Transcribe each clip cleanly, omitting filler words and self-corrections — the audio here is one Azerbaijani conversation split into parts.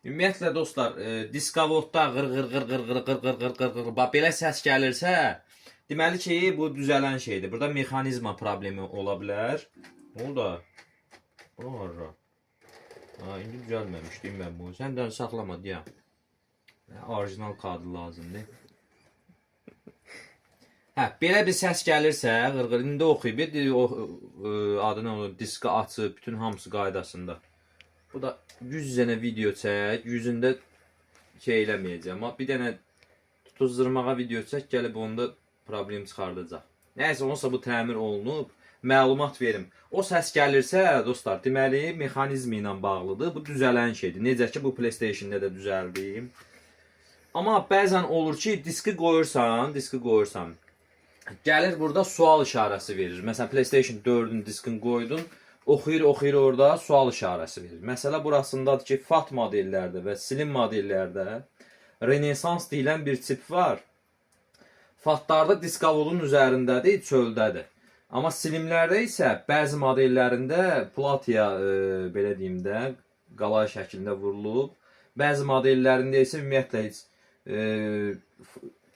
Ümumiyyətlə dostlar, diskavodda qır qır qır qır qır qır qır qır qır qır belə səs gəlirsə, deməli ki, bu düzələn şeydir. Burada mexanizma problemi ola bilər. O da. Bu harra. Ha, indi düzəlməmişdim mən bu. Sən də saxlama deyəm. Orijinal kadı lazımdır. Hə, belə bir səs gəlirsə, qırqır indi oxuyub, adını diska açıb, bütün hamısı qaydasında. Bu da 100 dənə video çək, 100-ündə şey eləməyəcəm. Bir dənə tutuzdurmağa video çək, gəlib onda problem çıxardacaq. Nəysə, onsa bu təmir olunub, məlumat verim. O səs gəlirsə, dostlar, deməli, mexanizmi ilə bağlıdır. Bu düzələn şeydir. Necə ki, bu PlayStation-da da düzəldim. Amma bəzən olur ki, diski qoyursan, gəlir burada sual işarəsi verir. Məsələn, PlayStation 4-ün diskini qoydun, oxuyur orada sual işarəsi verir. Məsələ burasındadır ki, FAT modellərdə və Slim modellərdə Renesans deyilən bir tip var. FAT-larda diskavodun üzərindədir, çöldədir. Amma Slimlərdə isə bəzi modellərində platiya, belə deyim də, qalay şəklində vurulub. Bəzi modellərində isə ümumiyyətlə heç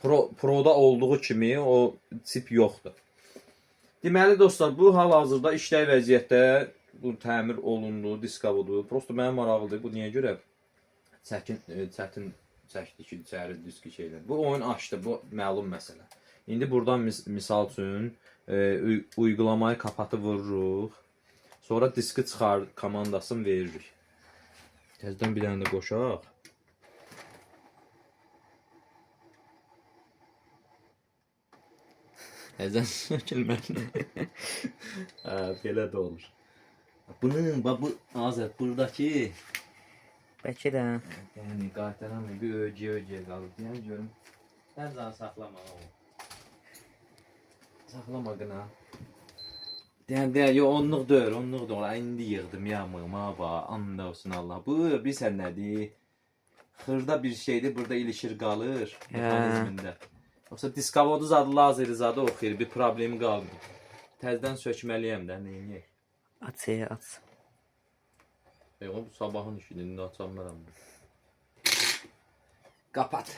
Pro'da olduğu kimi o tip yoxdur. Deməli dostlar, bu hal-hazırda işləy vəziyyətdə bu təmir olundu, diskavodu. Prosto mənim maraqlıdır. Bu niyə görə çətin çəkdi ki, içəri diski şeylər. Bu oyun açdı, bu məlum məsələ. İndi buradan misal üçün uygulamayı kapatı vururuq. Sonra diski çıxar, komandasını veririk. Təzədən bir dənə də qoşaq. Əzən sökülməli. Belə də olur. Bunun, bu Azər, buradakı Bəlkə də. yəni qaytaran bir öcəyə qalır. Yəni görüm. Sən can saxlama o. Saxlama qına. Yo, onluq deyil. İndi yığdım yağmığıma, and olsun Allah. Bu bilsən nədir? Xırda bir şeydir, burada ilişir qalır mexanizmində. Yoxsa diskavodu zadı, lazeri zadı oxuyur, bir problemi qalmır. Təzdən sökməliyəm də, neyini? Aç. Bu sabahın işidir, indi açam mənəm. Qapat.